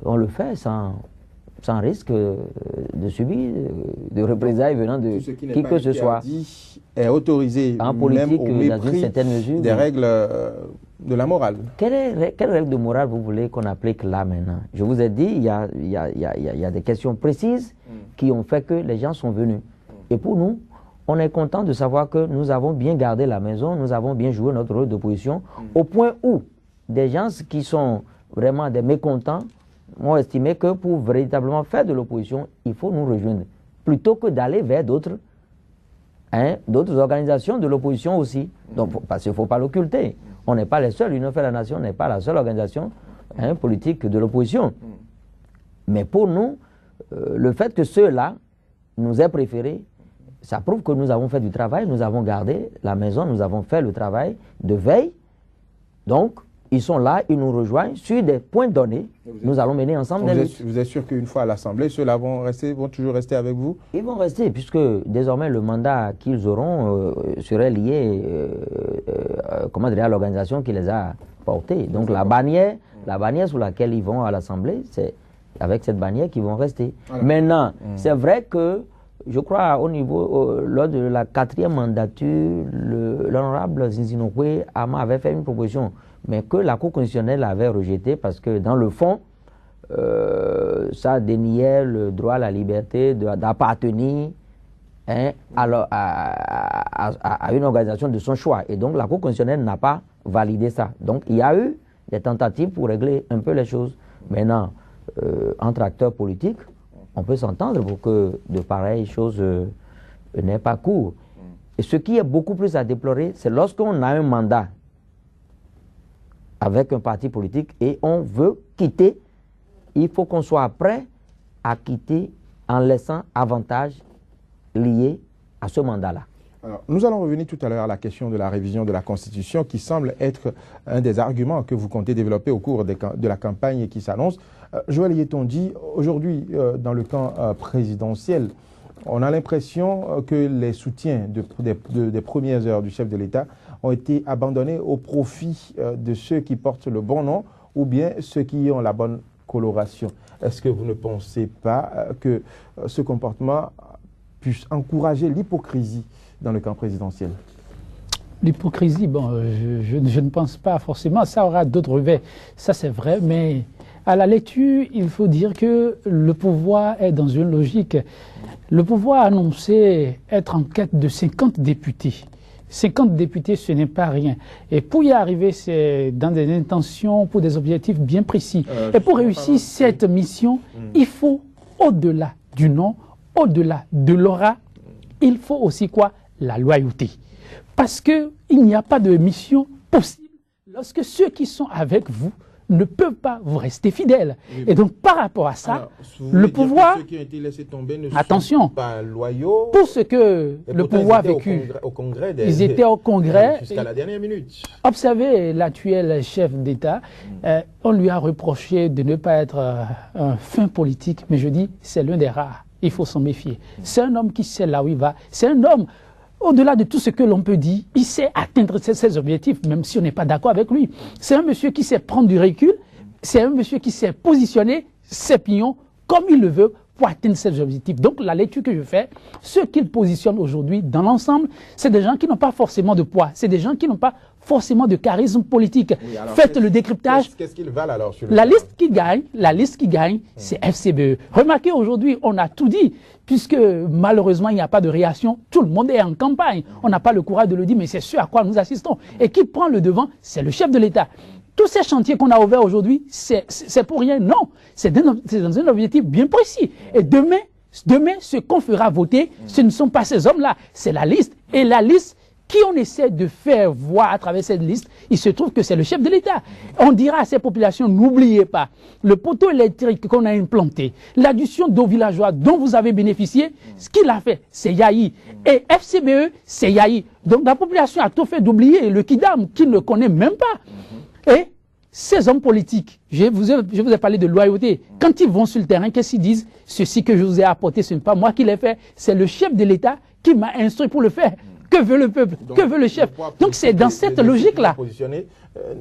on le fait sans risque de subir de représailles venant de qui que ce soit. Est autorisé en politique, même au mépris dans une certaine mesure, des règles de la morale. Quelle règle de morale vous voulez qu'on applique là maintenant? Je vous ai dit, il y a des questions précises qui ont fait que les gens sont venus. Et pour nous, on est content de savoir que nous avons bien gardé la maison, nous avons bien joué notre rôle d'opposition, au point où des gens qui sont vraiment des mécontents ont estimé que pour véritablement faire de l'opposition, il faut nous rejoindre, plutôt que d'aller vers d'autres organisations de l'opposition aussi. Donc, parce qu'il ne faut pas l'occulter. On n'est pas les seuls, l'Union fait la Nation n'est pas la seule organisation politique de l'opposition. Mais pour nous, le fait que ceux-là nous aient préférés, ça prouve que nous avons fait du travail, nous avons gardé la maison, nous avons fait le travail de veille. Donc, ils sont là, ils nous rejoignent sur des points donnés. Nous allons mener ensemble des luttes. Vous êtes sûr qu'une fois à l'Assemblée, ceux-là vont toujours rester avec vous? Ils vont rester, puisque désormais le mandat qu'ils auront serait lié à l'organisation qui les a portés. Donc la bannière sous laquelle ils vont à l'Assemblée, c'est avec cette bannière qu'ils vont rester. Voilà. Maintenant, c'est vrai que je crois lors de la 4e mandature, l'honorable Zinzinokwe Ama avait fait une proposition, mais que la Cour constitutionnelle avait rejetée parce que dans le fond, ça déniait le droit à la liberté d'appartenir hein, à une organisation de son choix. Et donc la Cour constitutionnelle n'a pas validé ça. Donc il y a eu des tentatives pour régler un peu les choses. Maintenant, entre acteurs politiques, on peut s'entendre pour que de pareilles choses n'aient pas cours. Et ce qui est beaucoup plus à déplorer, c'est lorsqu'on a un mandat avec un parti politique et on veut quitter, il faut qu'on soit prêt à quitter en laissant avantage liés à ce mandat-là. Alors, nous allons revenir tout à l'heure à la question de la révision de la Constitution qui semble être un des arguments que vous comptez développer au cours de la campagne qui s'annonce. Joël Yetonji, aujourd'hui, dans le camp présidentiel, on a l'impression que les soutiens des premières heures du chef de l'État ont été abandonnés au profit de ceux qui portent le bon nom ou bien ceux qui ont la bonne coloration. Est-ce que vous ne pensez pas que ce comportement puisse encourager l'hypocrisie dans le camp présidentiel? L'hypocrisie, bon, je ne pense pas forcément. Ça aura d'autres revers, ça c'est vrai, mais à la lecture, il faut dire que le pouvoir est dans une logique. Le pouvoir a annoncé être en quête de 50 députés. 50 députés, ce n'est pas rien. Et pour y arriver, c'est dans des intentions, pour des objectifs bien précis. Et pour réussir cette mission, il faut, au-delà du nom, au-delà de l'aura, il faut aussi quoi? La loyauté. Parce qu'il n'y a pas de mission possible lorsque ceux qui sont avec vous ne peuvent pas vous rester fidèles. Oui, et donc, par rapport à ça, alors, le pouvoir, ceux qui ont été laissés tomber ne attention, sont pas loyaux. Pour ce que le pouvoir a vécu, ils étaient au Congrès jusqu'à la dernière minute. Observez l'actuel chef d'État, on lui a reproché de ne pas être un fin politique, mais je dis, c'est l'un des rares. Il faut s'en méfier. C'est un homme qui sait là où il va. C'est un homme, au-delà de tout ce que l'on peut dire, il sait atteindre ses objectifs, même si on n'est pas d'accord avec lui. C'est un monsieur qui sait prendre du recul. C'est un monsieur qui sait positionner ses pions comme il le veut pour atteindre ses objectifs. Donc la lecture que je fais, ceux qu'il positionne aujourd'hui dans l'ensemble, c'est des gens qui n'ont pas forcément de poids. C'est des gens qui n'ont pas forcément de charisme politique. Oui, faites le décryptage. Qu'est-ce qu'ils valent alors sur la liste qui gagne, c'est FCBE. Remarquez, aujourd'hui, on a tout dit, puisque malheureusement, il n'y a pas de réaction. Tout le monde est en campagne. On n'a pas le courage de le dire, mais c'est ce à quoi nous assistons. Et qui prend le devant, c'est le chef de l'État. Tous ces chantiers qu'on a ouverts aujourd'hui, c'est pour rien. Non, c'est dans un objectif bien précis. Et demain, ce qu'on fera voter, ce ne sont pas ces hommes-là, c'est la liste. Et la liste, qui on essaie de faire voir à travers cette liste, il se trouve que c'est le chef de l'État. On dira à ces populations, n'oubliez pas, le poteau électrique qu'on a implanté, l'addition d'eau villageoise dont vous avez bénéficié, ce qu'il a fait, c'est Yahi. Et FCBE, c'est Yahi. Donc la population a tout fait d'oublier le Kidam, qui ne connaît même pas. Et ces hommes politiques, je vous ai parlé de loyauté, quand ils vont sur le terrain, qu'est-ce qu'ils disent? Ceci que je vous ai apporté, ce n'est pas moi qui l'ai fait, c'est le chef de l'État qui m'a instruit pour le faire. Que veut le peuple? Que veut le chef? Donc c'est dans cette logique-là.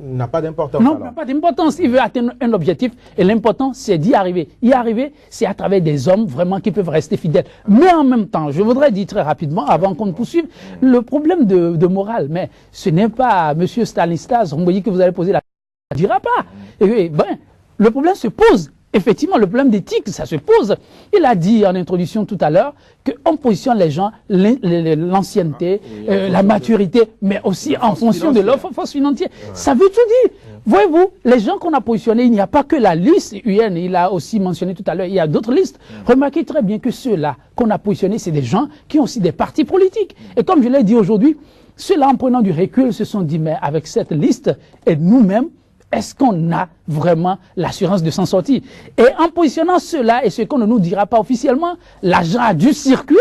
N'a pas d'importance. Non, n'a pas d'importance. Il veut atteindre un objectif et l'important, c'est d'y arriver. Y arriver, c'est à travers des hommes vraiment qui peuvent rester fidèles. Mais en même temps, je voudrais dire très rapidement, avant qu'on ne poursuive, le problème de morale, mais ce n'est pas M. Stanislas Romboyi que vous allez poser la question. Ça ne dira pas. Et, ben, le problème se pose. Effectivement, le problème d'éthique, ça se pose. Il a dit en introduction tout à l'heure qu'on positionne les gens, l'ancienneté, la maturité, mais aussi en fonction de leur force financière. Ça veut tout dire. Voyez-vous, les gens qu'on a positionnés, il n'y a pas que la liste UN, il a aussi mentionné tout à l'heure, il y a d'autres listes. Remarquez très bien que ceux-là qu'on a positionnés, c'est des gens qui ont aussi des partis politiques. Et comme je l'ai dit aujourd'hui, ceux-là, en prenant du recul, se sont dit, mais avec cette liste, et nous-mêmes, est-ce qu'on a vraiment l'assurance de s'en sortir? Et en positionnant cela, et ce qu'on ne nous dira pas officiellement, l'argent a dû circuler.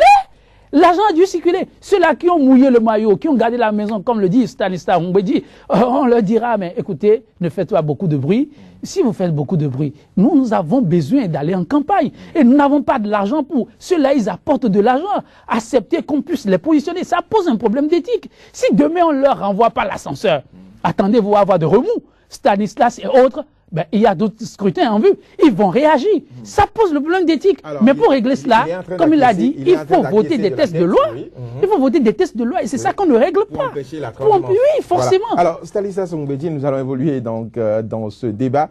L'argent a dû circuler. Ceux-là qui ont mouillé le maillot, qui ont gardé la maison, comme le dit Stanislas Romboyi, on leur dira, mais écoutez, ne faites pas beaucoup de bruit. Si vous faites beaucoup de bruit, nous avons besoin d'aller en campagne. Et nous n'avons pas de l'argent pour. Ceux-là, ils apportent de l'argent. Accepter qu'on puisse les positionner, ça pose un problème d'éthique. Si demain on ne leur renvoie pas l'ascenseur, attendez-vous à avoir de remous. Stanislas et autres, ben, il y a d'autres scrutins en vue. Ils vont réagir. Ça pose le problème d'éthique. Mais pour régler cela, comme il l'a dit, il faut voter des tests de loi. Il faut voter des tests de loi et c'est ça qu'on ne règle pas. Oui, forcément. Voilà. Alors, Stanislas Mbedi, nous allons évoluer donc, dans ce débat.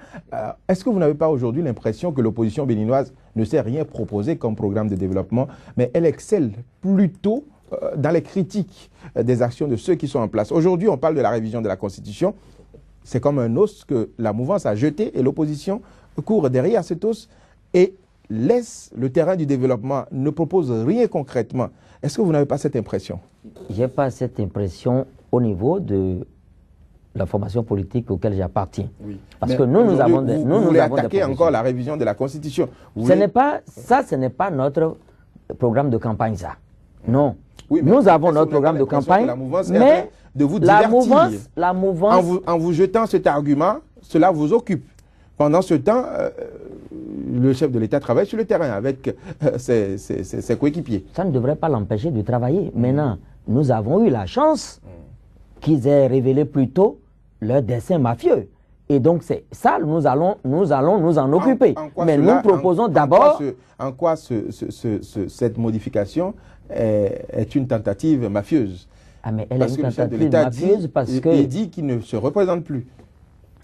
Est-ce que vous n'avez pas aujourd'hui l'impression que l'opposition béninoise ne sait rien proposer comme programme de développement, mais elle excelle plutôt dans les critiques des actions de ceux qui sont en place? Aujourd'hui, on parle de la révision de la Constitution. C'est comme un os que la mouvance a jeté et l'opposition court derrière cet os et laisse le terrain du développement, ne propose rien concrètement. Est-ce que vous n'avez pas cette impression? Je n'ai pas cette impression au niveau de la formation politique auquel j'appartiens. Oui. Parce que nous avons des... Vous voulez attaquer encore la révision de la Constitution. Ce n'est pas notre programme de campagne, ça. Non. Oui, nous avons notre programme de campagne, mais de vous la divertir. mouvance... En vous jetant cet argument, cela vous occupe. Pendant ce temps, le chef de l'État travaille sur le terrain avec ses coéquipiers. Ça ne devrait pas l'empêcher de travailler. Maintenant, nous avons eu la chance qu'ils aient révélé plus tôt leur dessein mafieux. Et donc, c'est ça, nous allons nous en occuper. Mais nous proposons d'abord... En quoi cette modification est une tentative mafieuse? Ah, mais elle est une tentative mafieuse parce que... Il dit qu'il ne se représente plus.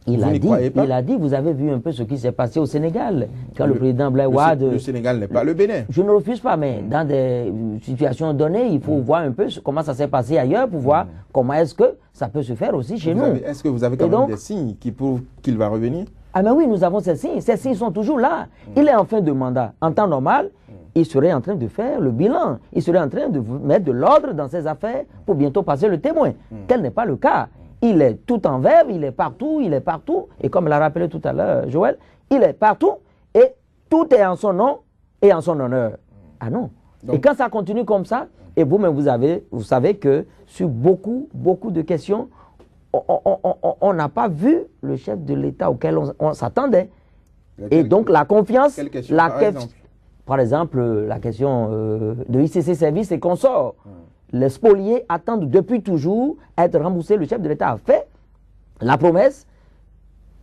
Il a dit, vous avez vu un peu ce qui s'est passé au Sénégal, quand le président Blaise Wade... Le Sénégal n'est pas le Bénin. Je ne refuse pas, mais dans des situations données, il faut voir un peu comment ça s'est passé ailleurs pour voir comment est-ce que ça peut se faire aussi chez nous. Est-ce que vous avez quand même des signes qui prouvent qu'il va revenir? Ah mais oui, nous avons ces signes. Ces signes sont toujours là. Il est en fin de mandat. En temps normal, il serait en train de faire le bilan. Il serait en train de mettre de l'ordre dans ses affaires pour bientôt passer le témoin. Tel n'est pas le cas. Il est tout en verbe, il est partout. Et comme l'a rappelé tout à l'heure Joël, il est partout et tout est en son nom et en son honneur. Ah non. Donc, et quand ça continue comme ça, et vous-même vous savez que sur beaucoup de questions, on n'a pas vu le chef de l'État auquel on s'attendait. Et donc la confiance, par exemple, la question de ICC Service et consorts. Les spoliés attendent depuis toujours à être remboursés. Le chef de l'État a fait la promesse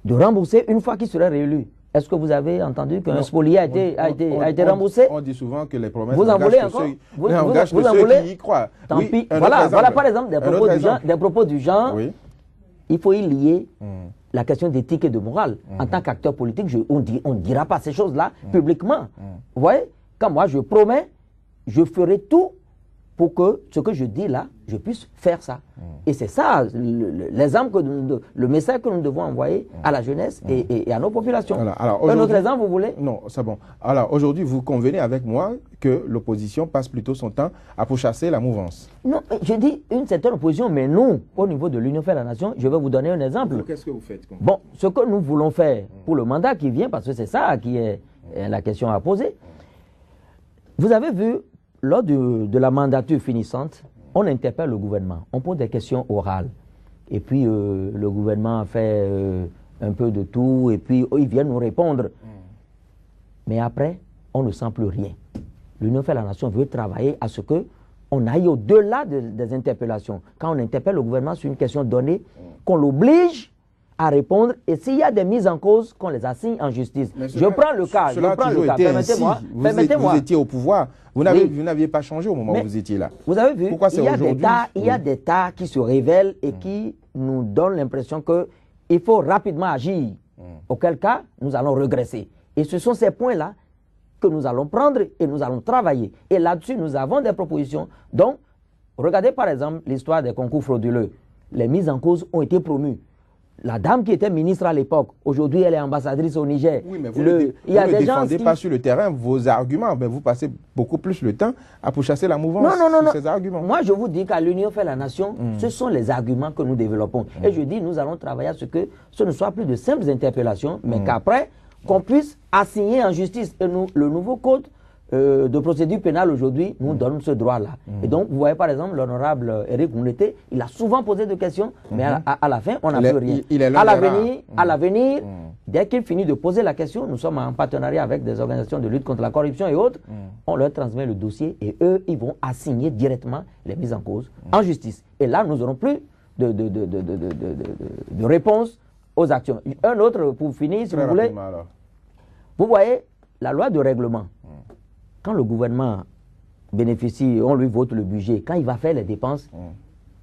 de rembourser une fois qu'il serait réélu. Est-ce que vous avez entendu qu'un spolié a été remboursé? On dit souvent que les promesses vous en voulez encore? Vous ceux qui y croient. Tant pis. Voilà par exemple des propos du genre. Oui. Il faut y lier la question d'éthique et de morale. En tant qu'acteur politique, on ne dira pas ces choses-là publiquement. Vous voyez? Quand moi je promets, je ferai tout pour que ce que je dis là, je puisse faire ça. Et c'est ça l'exemple le message que nous devons envoyer à la jeunesse et à nos populations. Voilà. Alors, un autre exemple, vous voulez? Non, c'est bon. Alors aujourd'hui, vous convenez avec moi que l'opposition passe plutôt son temps à pourchasser la mouvance? Non, je dis une certaine opposition, mais nous, au niveau de l'Union fait la Nation, je vais vous donner un exemple. Qu'est-ce que vous faites? Bon, ce que nous voulons faire pour le mandat qui vient, parce que c'est ça qui est la question à poser. Vous avez vu, lors de la mandature finissante, on interpelle le gouvernement, on pose des questions orales. Et puis le gouvernement fait un peu de tout, et puis ils viennent nous répondre. Mais après, on ne sent plus rien. L'Union fait la Nation veut travailler à ce qu'on aille au-delà des interpellations. Quand on interpelle le gouvernement sur une question donnée, qu'on l'oblige à répondre, et s'il y a des mises en cause, qu'on les assigne en justice. Je prends le cas. Permettez-moi. Vous étiez au pouvoir. Vous n'aviez pas changé au moment où vous étiez là. Vous avez vu, pourquoi c'est aujourd'hui? Il y a des tas qui se révèlent et qui nous donnent l'impression qu'il faut rapidement agir. Auquel cas, nous allons regresser. Et ce sont ces points-là que nous allons prendre et nous allons travailler. Et là-dessus, nous avons des propositions. Donc, regardez par exemple l'histoire des concours frauduleux. Les mises en cause ont été promues. La dame qui était ministre à l'époque, aujourd'hui elle est ambassadrice au Niger. Oui, mais vous ne défendez pas sur le terrain vos arguments, mais vous passez beaucoup plus le temps à pourchasser la mouvance sur ces arguments. Moi je vous dis qu'à l'Union fait la Nation, ce sont les arguments que nous développons. Et je dis nous allons travailler à ce que ce ne soit plus de simples interpellations, mais qu'après qu'on puisse assigner en justice. Et nous, le nouveau code de procédure pénale aujourd'hui nous donne ce droit-là. Et donc, vous voyez par exemple l'honorable Eric Mouneté, il a souvent posé des questions, mais à la fin, on n'a plus rien. À l'avenir, dès qu'il finit de poser la question, nous sommes en partenariat avec des organisations de lutte contre la corruption et autres, on leur transmet le dossier et eux, ils vont assigner directement les mises en cause en justice. Et là, nous n'aurons plus de réponse aux actions. Un autre, pour finir, si vous voulez. Vous voyez, la loi de règlement, quand le gouvernement bénéficie, on lui vote le budget, quand il va faire les dépenses,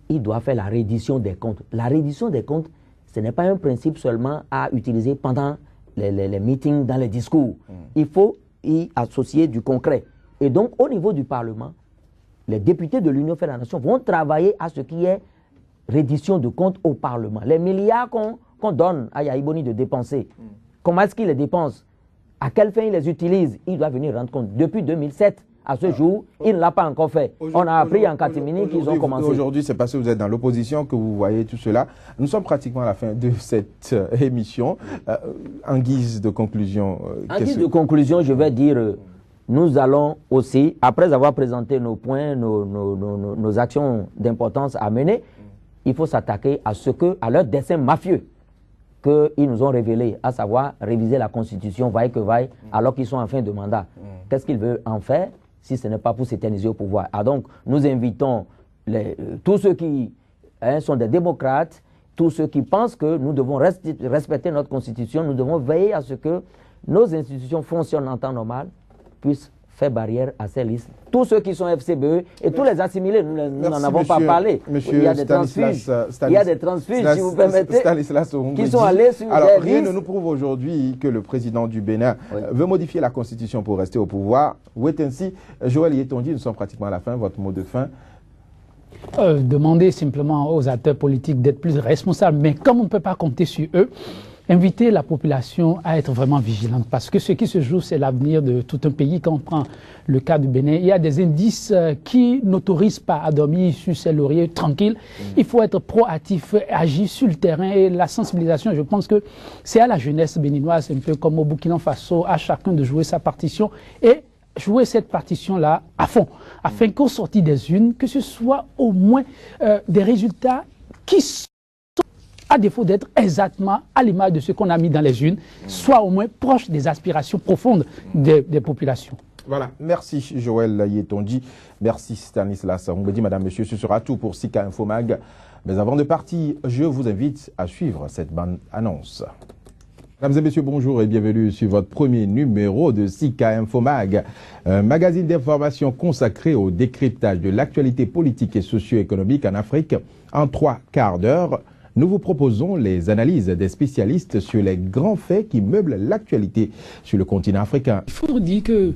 il doit faire la reddition des comptes. La reddition des comptes, ce n'est pas un principe seulement à utiliser pendant les meetings, dans les discours. Il faut y associer du concret. Et donc, au niveau du Parlement, les députés de l'Union fait la nation vont travailler à ce qui est reddition de comptes au Parlement. Les milliards qu'on donne à Yahya Boni de dépenser, comment est-ce qu'il les dépense? À quelle fin il les utilise? Il doit venir rendre compte. Depuis 2007, à ce jour, il ne l'a pas encore fait. On a appris en catimini qu'ils ont commencé. Aujourd'hui, c'est parce que vous êtes dans l'opposition que vous voyez tout cela. Nous sommes pratiquement à la fin de cette émission. En guise de conclusion... je vais dire... Nous allons aussi, après avoir présenté nos points, nos actions d'importance à mener, il faut s'attaquer à leur dessein mafieux qu'ils nous ont révélé, à savoir réviser la Constitution, vaille que vaille, alors qu'ils sont en fin de mandat. Qu'est-ce qu'ils veulent en faire si ce n'est pas pour s'éterniser au pouvoir? Donc, nous invitons tous ceux qui sont des démocrates, tous ceux qui pensent que nous devons respecter notre Constitution, nous devons veiller à ce que nos institutions fonctionnent en temps normal, puissent faire barrière à ces listes. Tous ceux qui sont FCBE et tous les assimilés, nous n'en avons pas parlé. Il y a des transfuges, si vous permettez, qui sont allés sur Alors, des rien listes. ne nous prouve aujourd'hui que le président du Bénin veut modifier la Constitution pour rester au pouvoir. Ainsi, Joël Yetonji, nous sommes pratiquement à la fin. Votre mot de fin? Demander simplement aux acteurs politiques d'être plus responsables, mais comme on ne peut pas compter sur eux, inviter la population à être vraiment vigilante, parce que ce qui se joue, c'est l'avenir de tout un pays. Quand on prend le cas du Bénin, il y a des indices qui n'autorisent pas à dormir sur ses lauriers tranquilles. Il faut être proactif, agir sur le terrain, et la sensibilisation, je pense que c'est à la jeunesse béninoise, un peu comme au Burkina Faso, à chacun de jouer sa partition et jouer cette partition-là à fond, afin qu'au sortir des urnes, que ce soit au moins des résultats qui sont, à défaut d'être exactement à l'image de ce qu'on a mis dans les urnes, soit au moins proche des aspirations profondes des populations. Voilà, merci Joël Yetonji, merci Stanislas Ngoudi. Madame, monsieur, ce sera tout pour Sika Infomag. Mais avant de partir, je vous invite à suivre cette bande annonce. Mesdames et messieurs, bonjour et bienvenue sur votre premier numéro de Sika Infomag, un magazine d'information consacré au décryptage de l'actualité politique et socio-économique en Afrique en 3 quarts d'heure. Nous vous proposons les analyses des spécialistes sur les grands faits qui meublent l'actualité sur le continent africain. Il faut dire que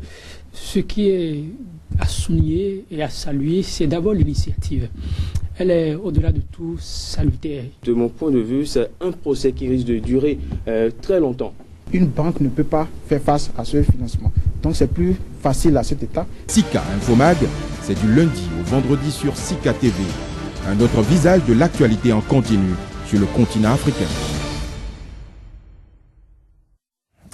ce qui est à souligner et à saluer, c'est d'abord l'initiative. Elle est au-delà de tout salutaire. De mon point de vue, c'est un procès qui risque de durer très longtemps. Une banque ne peut pas faire face à ce financement. Donc c'est plus facile à cet état. Sika Infomag, c'est du lundi au vendredi sur Sika TV. Un autre visage de l'actualité en continu sur le continent africain.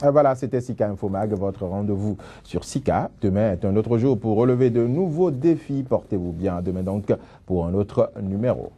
Et voilà, c'était Sika Infomag, votre rendez-vous sur Sika. Demain est un autre jour pour relever de nouveaux défis. Portez-vous bien. Demain donc pour un autre numéro.